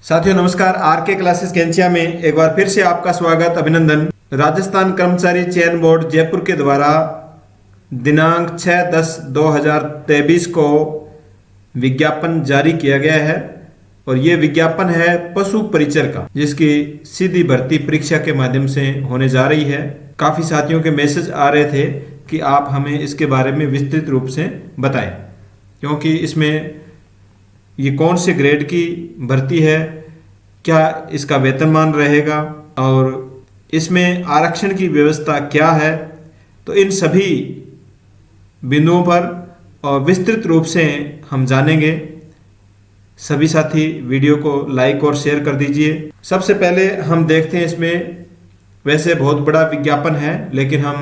साथियों नमस्कार। आर के क्लासेस कैंचिया में एक बार फिर से आपका स्वागत, अभिनंदन। राजस्थान कर्मचारी चयन बोर्ड जयपुर के द्वारा दिनांक 6/10/2023 को विज्ञापन जारी किया गया है और ये विज्ञापन है पशु परिचर का, जिसकी सीधी भर्ती परीक्षा के माध्यम से होने जा रही है। काफ़ी साथियों के मैसेज आ रहे थे कि आप हमें इसके बारे में विस्तृत रूप से बताएं, क्योंकि इसमें ये कौन से ग्रेड की भर्ती है, क्या इसका वेतनमान रहेगा और इसमें आरक्षण की व्यवस्था क्या है। तो इन सभी बिंदुओं पर और विस्तृत रूप से हम जानेंगे। सभी साथी वीडियो को लाइक और शेयर कर दीजिए। सबसे पहले हम देखते हैं, इसमें वैसे बहुत बड़ा विज्ञापन है लेकिन हम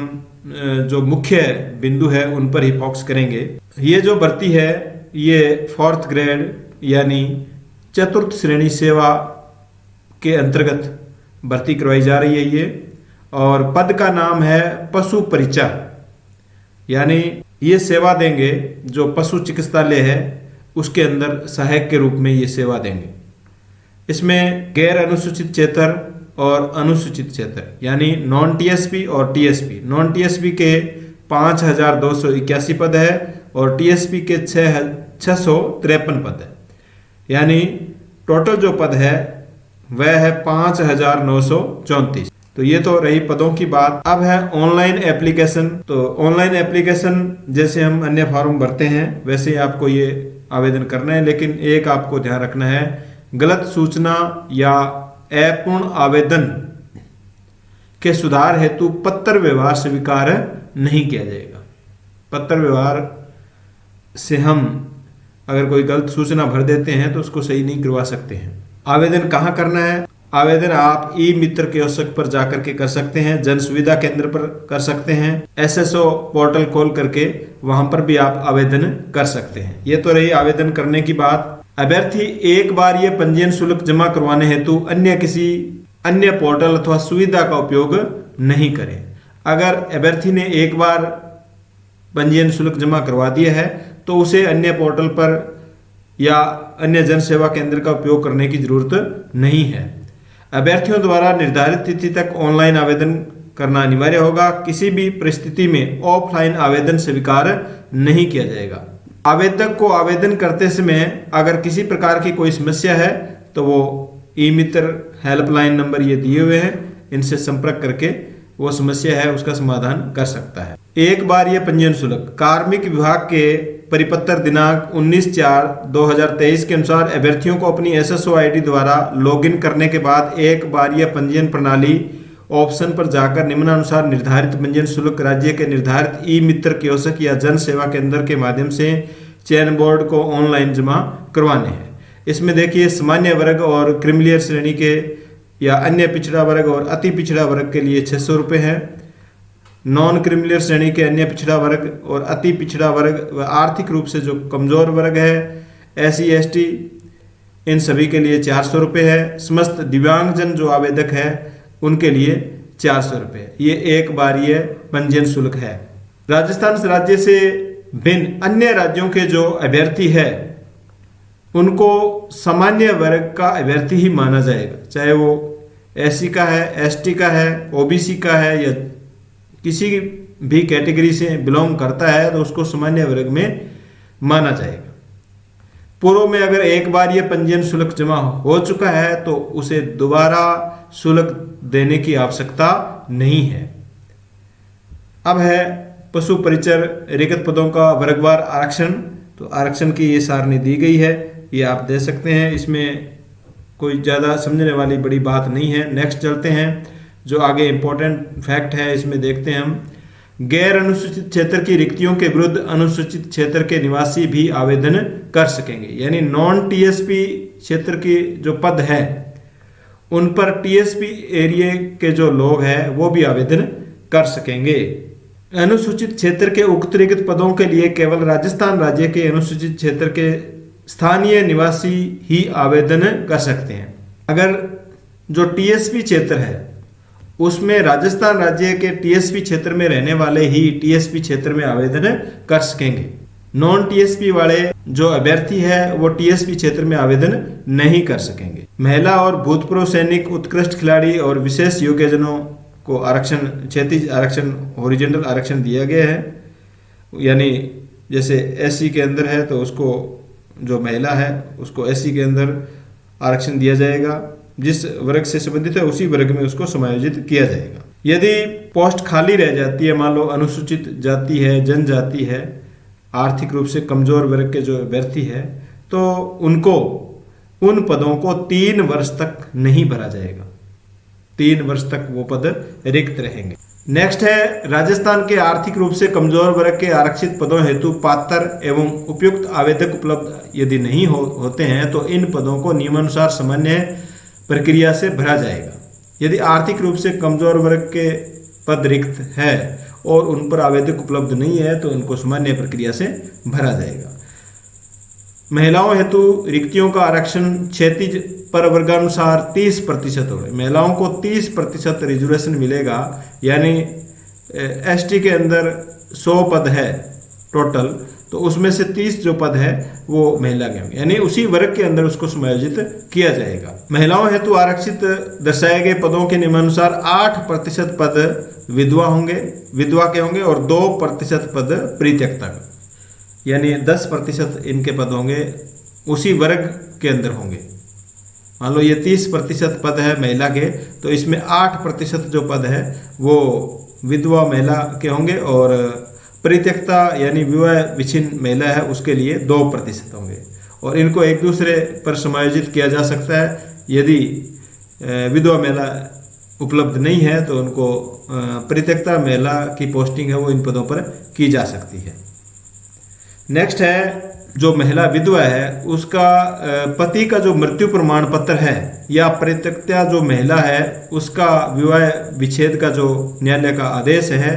जो मुख्य बिंदु है उन पर ही फोकस करेंगे। ये जो भर्ती है ये 4th ग्रेड यानी चतुर्थ श्रेणी सेवा के अंतर्गत भर्ती करवाई जा रही है ये, और पद का नाम है पशु परिचर, यानी ये सेवा देंगे जो पशु चिकित्सालय है उसके अंदर सहायक के रूप में ये सेवा देंगे। इसमें गैर अनुसूचित क्षेत्र और अनुसूचित क्षेत्र यानी नॉन टीएसपी और टीएसपी। नॉन टीएसपी के 5281 पद है और टीएसपी के 653 पद है, यानी टोटल जो पद है वह है 5934। तो ये तो रही पदों की बात। अब है ऑनलाइन एप्लीकेशन। तो ऑनलाइन एप्लीकेशन जैसे हम अन्य फॉर्म भरते हैं वैसे ही आपको ये आवेदन करना है, लेकिन एक आपको ध्यान रखना है, गलत सूचना या अपूर्ण आवेदन के सुधार हेतु पत्र व्यवहार स्वीकार नहीं किया जाएगा। पत्र व्यवहार से हम अगर कोई गलत सूचना भर देते हैं तो उसको सही नहीं करवा सकते हैं। आवेदन कहाँ करना है? आवेदन आप ई मित्र कियोस्क पर जाकर के कर सकते हैं, जन सुविधा केंद्र पर कर सकते हैं, एसएसओ पोर्टल खोल करके वहां पर भी आप आवेदन कर सकते हैं। ये तो रही आवेदन करने की बात। अभ्यर्थी एक बार ये पंजीयन शुल्क जमा करवाने हेतु अन्य किसी अन्य पोर्टल अथवा सुविधा का उपयोग नहीं करें। अगर अभ्यर्थी ने एक बार पंजीयन शुल्क जमा करवा दिया है तो उसे अन्य पोर्टल पर या अन्य जन सेवा केंद्र का उपयोग करने की जरूरत नहीं है। अभ्यर्थियों द्वारा निर्धारित तिथि तक ऑनलाइन आवेदन करना अनिवार्य होगा। किसी भी परिस्थिति में ऑफलाइन आवेदन स्वीकार नहीं किया जाएगा। आवेदक को आवेदन करते समय अगर किसी प्रकार की कोई समस्या है तो वो ई मित्र हेल्पलाइन नंबर ये दिए हुए हैं, इनसे संपर्क करके वो समस्या है उसका समाधान कर सकता है। एक बार ये पंजीयन शुल्क कार्मिक विभाग के परिपत्र दिनांक 19/4/2023 के अनुसार अभ्यर्थियों को अपनी एसएसओ आईडी द्वारा लॉगिन करने के बाद एक बार यह पंजीयन प्रणाली ऑप्शन पर जाकर निम्नानुसार निर्धारित पंजीयन शुल्क राज्य के निर्धारित ई मित्र कियोस्क या जन सेवा केंद्र के माध्यम से चयन बोर्ड को ऑनलाइन जमा करवाने हैं। इसमें देखिए, सामान्य वर्ग और क्रिमिलियर श्रेणी के या अन्य पिछड़ा वर्ग और अति पिछड़ा वर्ग के लिए 600 रुपये है। नॉन क्रिमिलियर श्रेणी के अन्य पिछड़ा वर्ग और अति पिछड़ा वर्ग व आर्थिक रूप से जो कमजोर वर्ग है, SC ST, इन सभी के लिए 400 रुपये है। समस्त दिव्यांगजन जो आवेदक है उनके लिए 400 रुपये। ये एक बार ये पंजीयन शुल्क है। राजस्थान राज्य से भिन्न अन्य राज्यों के जो अभ्यर्थी है उनको सामान्य वर्ग का अभ्यर्थी ही माना जाएगा, चाहे वो SC का है, ST का है, OBC का है या किसी भी कैटेगरी से बिलोंग करता है तो उसको सामान्य वर्ग में माना जाएगा। पूर्व में अगर एक बार ये पंजीयन शुल्क जमा हो चुका है तो उसे दोबारा शुल्क देने की आवश्यकता नहीं है। अब है पशु परिचर रिक्त पदों का वर्गवार आरक्षण। तो आरक्षण की ये सारणी दी गई है, ये आप दे सकते हैं। इसमें कोई ज़्यादा समझने वाली बड़ी बात नहीं है। नेक्स्ट चलते हैं, जो आगे इम्पोर्टेंट फैक्ट है इसमें देखते हैं हम। गैर अनुसूचित क्षेत्र की रिक्तियों के विरुद्ध अनुसूचित क्षेत्र के निवासी भी आवेदन कर सकेंगे, यानी नॉन टीएसपी क्षेत्र के जो पद है उन पर टीएसपी एरिया के जो लोग हैं वो भी आवेदन कर सकेंगे। अनुसूचित क्षेत्र के उक्त रिक्त पदों के लिए केवल राजस्थान राज्य के अनुसूचित क्षेत्र के स्थानीय निवासी ही आवेदन कर सकते हैं। अगर जो टीएसपी क्षेत्र है उसमें राजस्थान राज्य के टीएसपी क्षेत्र में रहने वाले ही टीएसपी क्षेत्र में आवेदन कर सकेंगे। नॉन टीएसपी वाले जो अभ्यर्थी है वो टीएसपी क्षेत्र में आवेदन नहीं कर सकेंगे। महिला और भूतपूर्व सैनिक, उत्कृष्ट खिलाड़ी और विशेष योग्यजनों को आरक्षण, क्षैतिज आरक्षण, हॉरिजॉन्टल आरक्षण दिया गया है। यानी जैसे एससी के अंदर है तो उसको, जो महिला है उसको एससी के अंदर आरक्षण दिया जाएगा, जिस वर्ग से संबंधित है उसी वर्ग में उसको समायोजित किया जाएगा। यदि पोस्ट खाली रह जाती है, मान लो अनुसूचित जाति है, जनजाति है, आर्थिक रूप से कमजोर वर्ग के जो अभ्यर्थी है, तो उनको उन पदों को 3 वर्ष तक नहीं भरा जाएगा, 3 वर्ष तक वो पद रिक्त रहेंगे। नेक्स्ट है, राजस्थान के आर्थिक रूप से कमजोर वर्ग के आरक्षित पदों हेतु पात्र एवं उपयुक्त आवेदक उपलब्ध यदि नहीं होते हैं तो इन पदों को नियमानुसार सामान्य प्रक्रिया से भरा जाएगा। यदि आर्थिक रूप से कमजोर वर्ग के पद रिक्त है और उन पर आवेदक उपलब्ध नहीं है तो उनको सामान्य प्रक्रिया से भरा जाएगा। महिलाओं हेतु रिक्तियों का आरक्षण क्षैतिज पर वर्गानुसार 30% होगा। महिलाओं को 30% रिजर्वेशन मिलेगा, यानी एसटी के अंदर 100 पद है टोटल, तो उसमें से 30 जो पद है वो महिला के होंगे, यानी उसी वर्ग के अंदर उसको समायोजित किया जाएगा। महिलाओं हेतु आरक्षित दर्शाए गए पदों के नियमानुसार 8% पद विधवा के होंगे और 2% पद परित्यक्ता के, यानी 10% इनके पद होंगे उसी वर्ग के अंदर होंगे। मान लो ये 30% पद है महिला के, तो इसमें 8% जो पद है वो विधवा महिला के होंगे और परित्यक्ता यानी विवाह विच्छिन्न महिला है उसके लिए 2% होंगे। और इनको एक दूसरे पर समायोजित किया जा सकता है। यदि विधवा महिला उपलब्ध नहीं है तो उनको परित्यक्ता महिला की पोस्टिंग है वो इन पदों पर की जा सकती है। नेक्स्ट है, जो महिला विधवा है उसका पति का जो मृत्यु प्रमाण पत्र है या परित्यक्ता जो महिला है उसका विवाह विच्छेद का जो न्यायालय का आदेश है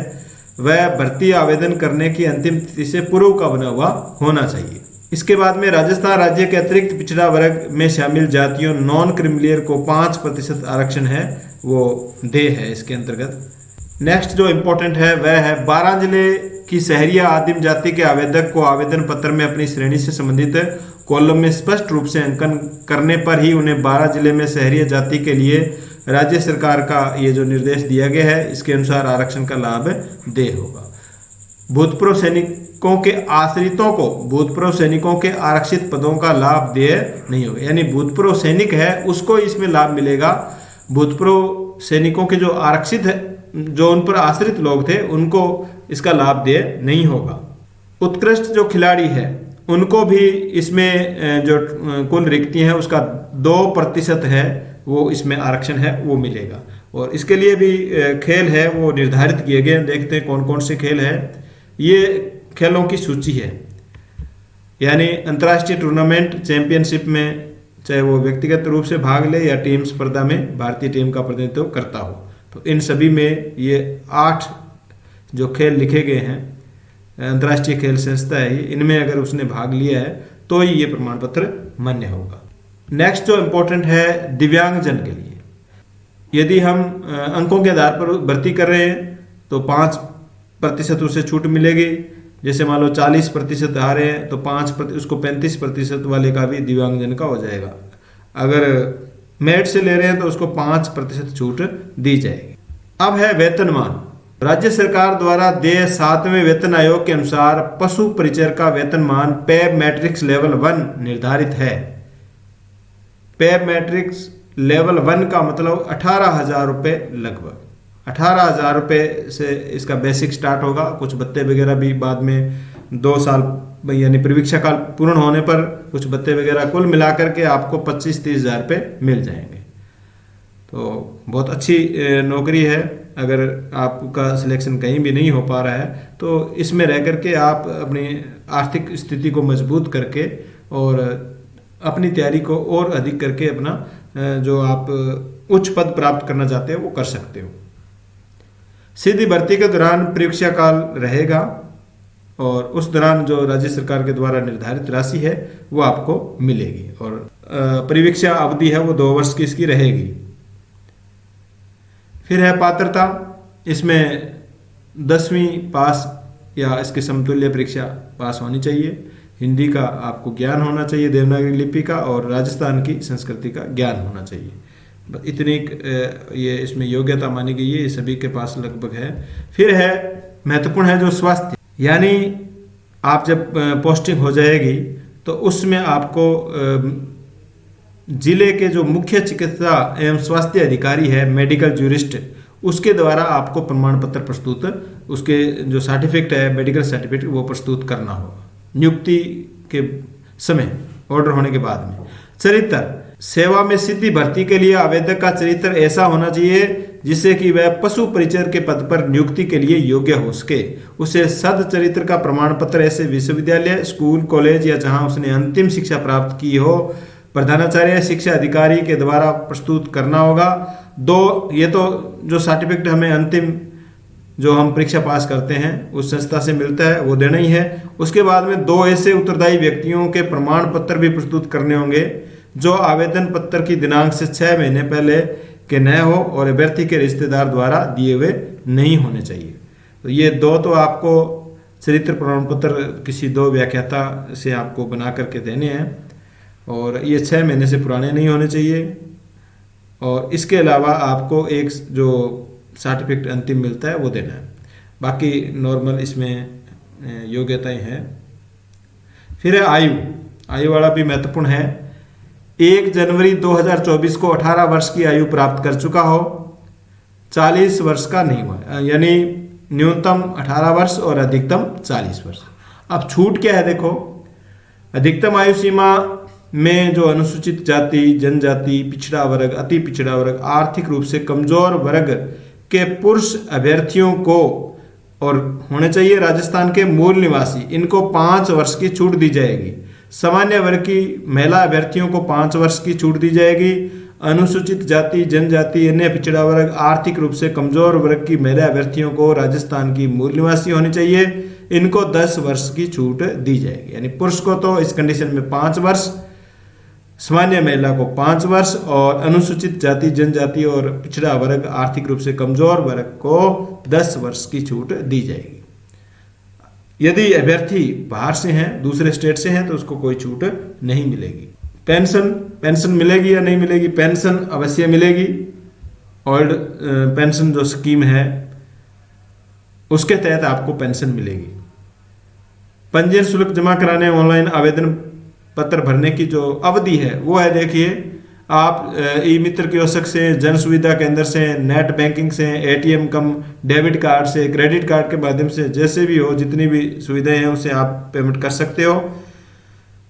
वह भर्ती आवेदन करने की अंतिम तिथि से पूर्व का बना हुआ होना चाहिए। इसके बाद में राजस्थान राज्य के अतिरिक्त पिछड़ा वर्ग में शामिल जातियों नॉन क्रिमिलियर को 5% आरक्षण है वो दे है इसके अंतर्गत। नेक्स्ट जो इम्पोर्टेंट है वह है 12 जिले की शहरिया आदिम जाति के आवेदक को आवेदन पत्र में अपनी श्रेणी से संबंधित कॉलम में स्पष्ट रूप से अंकन करने पर ही उन्हें 12 जिले में शहरिया जाति के लिए राज्य सरकार का ये जो निर्देश दिया गया है इसके अनुसार आरक्षण का लाभ दे होगा। भूतपूर्व सैनिकों के आश्रितों को भूतपूर्व सैनिकों के आरक्षित पदों का लाभ देय नहीं होगा, यानी भूतपूर्व सैनिक है उसको इसमें लाभ मिलेगा। भूतपूर्व सैनिकों के जो आरक्षित है, जो उन पर आश्रित लोग थे उनको इसका लाभ देय नहीं होगा। उत्कृष्ट जो खिलाड़ी है उनको भी इसमें जो कुल रिक्तियां हैं उसका 2% है वो इसमें आरक्षण है वो मिलेगा। और इसके लिए भी खेल है वो निर्धारित किए गए। देखते हैं कौन कौन से खेल है। ये खेलों की सूची है, यानी अंतर्राष्ट्रीय टूर्नामेंट चैंपियनशिप में चाहे वो व्यक्तिगत रूप से भाग ले या टीम स्पर्धा में भारतीय टीम का प्रतिनिधित्व करता हो, तो इन सभी में ये 8 जो खेल लिखे गए हैं अंतर्राष्ट्रीय खेल संस्था है, इनमें अगर उसने भाग लिया है तो ही ये प्रमाण पत्र मान्य होगा। नेक्स्ट जो इम्पोर्टेंट है दिव्यांगजन के लिए, यदि हम अंकों के आधार पर भर्ती कर रहे हैं तो 5% उसे छूट मिलेगी। जैसे मान लो 40% आ रहे हैं तो 5% उसको 35% वाले का भी दिव्यांगजन का हो जाएगा। अगर मेरिट से ले रहे हैं तो उसको 5% छूट दी जाएगी। अब है वेतनमान। राज्य सरकार द्वारा देय 7वें वेतन आयोग के अनुसार पशु परिचर का वेतनमान पे मैट्रिक्स लेवल 1 निर्धारित है। पे मैट्रिक्स लेवल 1 का मतलब 18,000 रुपये, लगभग 18,000 रुपये से इसका बेसिक स्टार्ट होगा। कुछ भत्ते वगैरह भी बाद में 2 साल यानी परीक्षा काल पूर्ण होने पर कुछ भत्ते वगैरह कुल मिलाकर के आपको 25-30 हज़ार रुपये मिल जाएंगे। तो बहुत अच्छी नौकरी है। अगर आपका सिलेक्शन कहीं भी नहीं हो पा रहा है तो इसमें रह करके आप अपनी आर्थिक स्थिति को मजबूत करके और अपनी तैयारी को और अधिक करके अपना जो आप उच्च पद प्राप्त करना चाहते हो वो कर सकते हो। सीधी भर्ती के दौरान परीक्षा काल रहेगा और उस दौरान जो राज्य सरकार के द्वारा निर्धारित राशि है वो आपको मिलेगी और परीक्षा अवधि है वो 2 वर्ष की इसकी रहेगी। फिर है पात्रता। इसमें 10वीं पास या इसके समतुल्य परीक्षा पास होनी चाहिए। हिंदी का आपको ज्ञान होना चाहिए, देवनागरी लिपि का, और राजस्थान की संस्कृति का ज्ञान होना चाहिए। इतनी ये इसमें योग्यता मानी गई है, ये सभी के पास लगभग है। फिर है महत्वपूर्ण है जो स्वास्थ्य, यानी आप जब पोस्टिंग हो जाएगी तो उसमें आपको जिले के जो मुख्य चिकित्सा एवं स्वास्थ्य अधिकारी है, मेडिकल ज्यूरिस्ट, उसके द्वारा आपको प्रमाण पत्र प्रस्तुत, उसके जो सर्टिफिकेट है मेडिकल सर्टिफिकेट वो प्रस्तुत करना होगा नियुक्ति के समय, ऑर्डर होने के बाद में। चरित्र, सेवा में सिद्धि भर्ती के लिए आवेदक का चरित्र ऐसा होना चाहिए जिससे कि वह पशु परिचर के पद पर नियुक्ति के लिए योग्य हो सके। उसे सद चरित्र का प्रमाण पत्र ऐसे विश्वविद्यालय, स्कूल, कॉलेज या जहां उसने अंतिम शिक्षा प्राप्त की हो, प्रधानाचार्य, शिक्षा अधिकारी के द्वारा प्रस्तुत करना होगा। 2, ये तो जो सर्टिफिकेट हमें अंतिम जो हम परीक्षा पास करते हैं उस संस्था से मिलता है वो देना ही है। उसके बाद में 2 ऐसे उत्तरदायी व्यक्तियों के प्रमाण पत्र भी प्रस्तुत करने होंगे जो आवेदन पत्र की दिनांक से 6 महीने पहले के न हो और अभ्यर्थी के रिश्तेदार द्वारा दिए हुए नहीं होने चाहिए। तो ये 2 तो आपको चरित्र प्रमाण पत्र किसी 2 व्याख्याता से आपको बना करके देने हैं, और ये 6 महीने से पुराने नहीं होने चाहिए। और इसके अलावा आपको एक जो सर्टिफिकेट अंतिम मिलता है वो देना है। बाकी नॉर्मल इसमें योग्यताएं हैं। फिर है आयु, आयु वाला भी महत्वपूर्ण है। 1 जनवरी 2024 को 18 वर्ष की आयु प्राप्त कर चुका हो, 40 वर्ष का नहीं हुआ, यानी न्यूनतम 18 वर्ष और अधिकतम 40 वर्ष। अब छूट क्या है देखो, अधिकतम आयु सीमा में जो अनुसूचित जाति, जनजाति, पिछड़ा वर्ग, अति पिछड़ा वर्ग, आर्थिक रूप से कमजोर वर्ग के पुरुष अभ्यर्थियों को, और होने चाहिए राजस्थान के मूल निवासी, इनको 5 वर्ष की छूट दी जाएगी। सामान्य वर्ग की महिला अभ्यर्थियों को 5 वर्ष की छूट दी जाएगी। अनुसूचित जाति, जनजाति, अन्य पिछड़ा वर्ग, आर्थिक रूप से कमजोर वर्ग की महिला अभ्यर्थियों को राजस्थान की मूल निवासी होनी चाहिए, इनको 10 वर्ष की छूट दी जाएगी। यानी पुरुष को तो इस कंडीशन में 5 वर्ष, सामान्य महिला को 5 वर्ष, और अनुसूचित जाति, जनजाति और पिछड़ा वर्ग, आर्थिक रूप से कमजोर वर्ग को 10 वर्ष की छूट दी जाएगी। यदि अभ्यर्थी बाहर से हैं, दूसरे स्टेट से हैं, तो उसको कोई छूट नहीं मिलेगी। पेंशन मिलेगी या नहीं मिलेगी? पेंशन अवश्य मिलेगी। ओल्ड पेंशन जो स्कीम है उसके तहत आपको पेंशन मिलेगी। पंजीयन शुल्क जमा कराने, ऑनलाइन आवेदन पत्र भरने की जो अवधि है वो है, देखिए आप ई मित्र कियोस्क से, जन सुविधा केंद्र से, नेट बैंकिंग से, एटीएम कम डेबिट कार्ड से, क्रेडिट कार्ड के माध्यम से, जैसे भी हो, जितनी भी सुविधाएं हैं उससे आप पेमेंट कर सकते हो।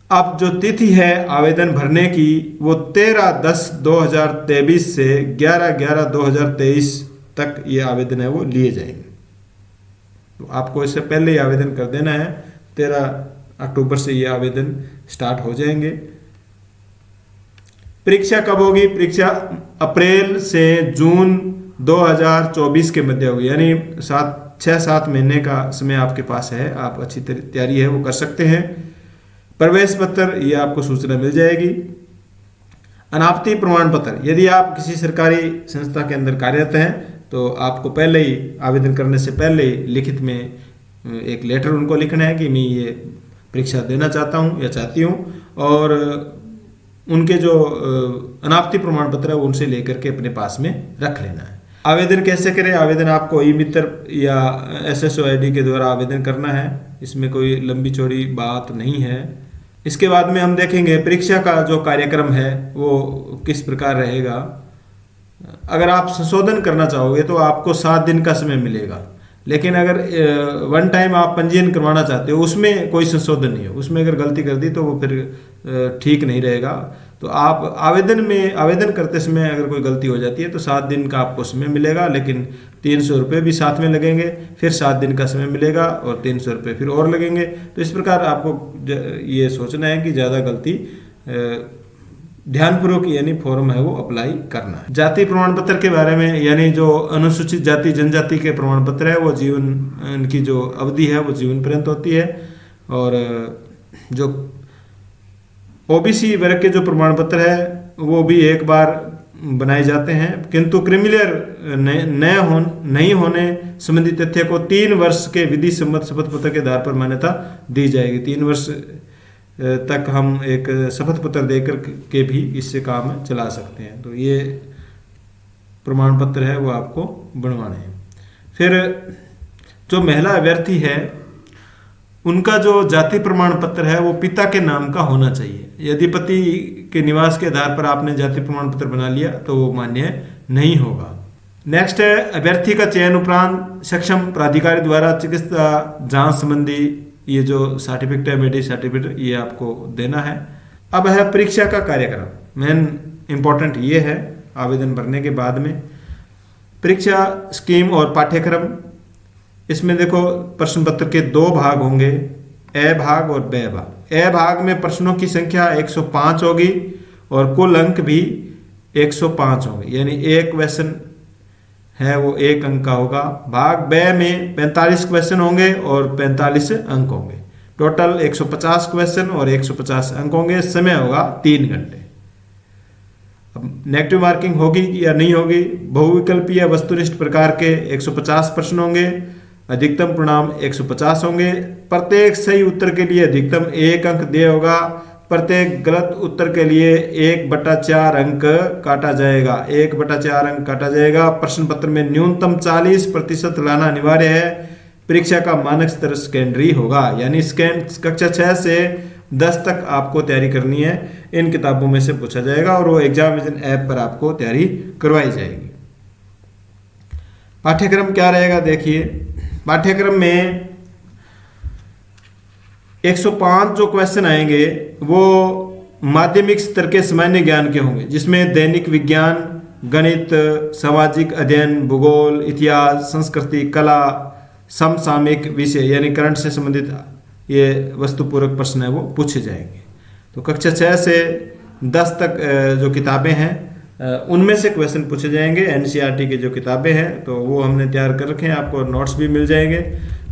अब जो तिथि है आवेदन भरने की वो 13/10/2023 से 11/11/2023 तक ये आवेदन है वो लिए जाएंगे। तो आपको इससे पहले ही आवेदन कर देना है। 13 अक्टूबर से ये आवेदन स्टार्ट हो जाएंगे। परीक्षा कब होगी? परीक्षा अप्रैल से जून 2024 के मध्य होगी, यानी 6-7 महीने का समय आपके पास है। आप अच्छी तैयारी है वो कर सकते हैं। प्रवेश पत्र ये आपको सूचना मिल जाएगी। अनापत्ति प्रमाण पत्र, यदि आप किसी सरकारी संस्था के अंदर कार्यरत हैं तो आपको पहले ही आवेदन करने से पहले ही लिखित में एक लेटर उनको लिखना है कि मैं ये परीक्षा देना चाहता हूँ या चाहती हूँ, और उनके जो अनापत्ति प्रमाण पत्र है वो उनसे लेकर के अपने पास में रख लेना है। आवेदन कैसे करें? आवेदन आपको ई मित्र या SSO ID के द्वारा आवेदन करना है, इसमें कोई लंबी चौड़ी बात नहीं है। इसके बाद में हम देखेंगे परीक्षा का जो कार्यक्रम है वो किस प्रकार रहेगा। अगर आप संशोधन करना चाहोगे तो आपको 7 दिन का समय मिलेगा, लेकिन अगर वन टाइम आप पंजीयन करवाना चाहते हो उसमें कोई संशोधन नहीं है। उसमें अगर गलती कर दी तो वो फिर ठीक नहीं रहेगा। तो आप आवेदन करते समय अगर कोई गलती हो जाती है तो 7 दिन का आपको समय मिलेगा, लेकिन 300 रुपये भी साथ में लगेंगे, फिर 7 दिन का समय मिलेगा और 300 रुपये फिर और लगेंगे। तो इस प्रकार आपको ये सोचना है कि ज़्यादा गलती ध्यानपूर्वक यानी फॉर्म है वो अप्लाई करना है। जाति प्रमाण पत्र के बारे में, यानी जो अनुसूचित जाति जनजाति के प्रमाण पत्र है वो जीवन, इनकी जो अवधि है वो जीवन पर्यंत होती है, और जो OBC वर्ग के जो प्रमाण पत्र है वो भी एक बार बनाए जाते हैं, किंतु क्रिमिलियर नहीं होने संबंधी तथ्य को 3 वर्ष के विधि सम्मत शपथ पत्र के आधार पर मान्यता दी जाएगी। 3 वर्ष तक हम एक शपथ पत्र देकर के भी इससे काम चला सकते हैं। तो ये प्रमाण पत्र है वो आपको बनवाने हैं। फिर जो महिला अभ्यर्थी है उनका जो जाति प्रमाण पत्र है वो पिता के नाम का होना चाहिए। यदि पति के निवास के आधार पर आपने जाति प्रमाण पत्र बना लिया तो वो मान्य नहीं होगा। नेक्स्ट है, अभ्यर्थी का चयन उपरांत सक्षम प्राधिकारी द्वारा चिकित्सा जांच संबंधी ये जो सर्टिफिकेट है, मेडिकल सर्टिफिकेट, ये आपको देना है। अब है परीक्षा का कार्यक्रम। मेन इंपॉर्टेंट ये है आवेदन भरने के बाद में परीक्षा स्कीम और पाठ्यक्रम। इसमें देखो प्रश्न पत्र के 2 भाग होंगे, ए भाग और बे भाग। ए भाग में प्रश्नों की संख्या 105 होगी और कुल अंक भी 105 होंगे, यानी एक क्वेश्चन है वो 1 अंक का होगा। भाग बे में 45 क्वेश्चन होंगे और 45 अंक होंगे। टोटल 150 क्वेश्चन और 150 अंक होंगे। समय होगा 3 घंटे। अब नेगेटिव मार्किंग होगी या नहीं होगी? बहुविकल्पीय वस्तुनिष्ठ प्रकार के 150 प्रश्न होंगे। अधिकतम परिणाम 150 होंगे। प्रत्येक सही उत्तर के लिए अधिकतम 1 अंक दिया होगा। प्रत्येक गलत उत्तर के लिए 1/4 अंक काटा जाएगा। 1/4 अंक काटा जाएगा। प्रश्न पत्र में न्यूनतम 40% लाना अनिवार्य है। परीक्षा का मानक स्तर सेकेंडरी होगा, यानी कक्षा 6 से 10 तक आपको तैयारी करनी है। इन किताबों में से पूछा जाएगा और वो एग्जामिनेशन ऐप पर आपको तैयारी करवाई जाएगी। पाठ्यक्रम क्या रहेगा देखिए। पाठ्यक्रम में 105 जो क्वेश्चन आएंगे वो माध्यमिक स्तर के सामान्य ज्ञान के होंगे, जिसमें दैनिक विज्ञान, गणित, सामाजिक अध्ययन, भूगोल, इतिहास, संस्कृति, कला, समसामयिक विषय यानी करंट से संबंधित ये वस्तुपूरक प्रश्न है वो पूछे जाएंगे। तो कक्षा 6 से 10 तक जो किताबें हैं उनमें से क्वेश्चन पूछे जाएंगे। एनसीईआरटी की जो किताबें हैं तो वो हमने तैयार कर रखे हैं, आपको नोट्स भी मिल जाएंगे।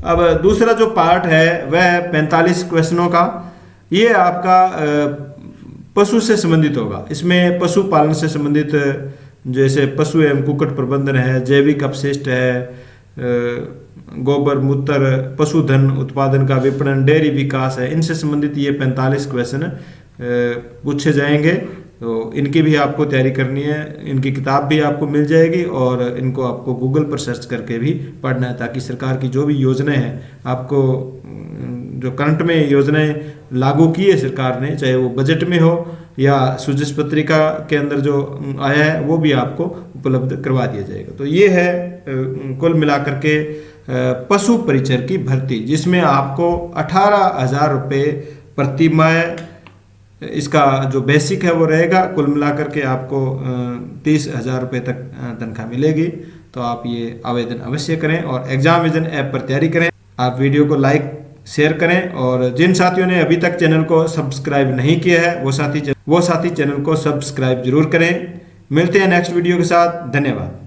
अब दूसरा जो पार्ट है वह 45 क्वेश्चनों का, ये आपका पशु से संबंधित होगा। इसमें पशुपालन से संबंधित जैसे पशु एवं कुक्कुट प्रबंधन है, जैविक अपशिष्ट है, गोबर मूत्र, पशुधन उत्पादन का विपणन, डेयरी विकास है, इनसे संबंधित ये 45 क्वेश्चन पूछे जाएंगे। तो इनकी भी आपको तैयारी करनी है। इनकी किताब भी आपको मिल जाएगी और इनको आपको गूगल पर सर्च करके भी पढ़ना है, ताकि सरकार की जो भी योजनाएं हैं, आपको जो करंट में योजनाएं लागू की है सरकार ने, चाहे वो बजट में हो या सुजस पत्रिका के अंदर जो आया है, वो भी आपको उपलब्ध करवा दिया जाएगा। तो ये है कुल मिलाकर के पशु परिचर की भर्ती, जिसमें आपको 18,000 रुपये प्रति माह इसका जो बेसिक है वो रहेगा। कुल मिलाकर के आपको 30,000 रुपये तक तनख्वाह मिलेगी। तो आप ये आवेदन अवश्य करें और एग्जामिनेशन ऐप पर तैयारी करें। आप वीडियो को लाइक शेयर करें और जिन साथियों ने अभी तक चैनल को सब्सक्राइब नहीं किया है वो साथी चैनल को सब्सक्राइब जरूर करें। मिलते हैं नेक्स्ट वीडियो के साथ। धन्यवाद।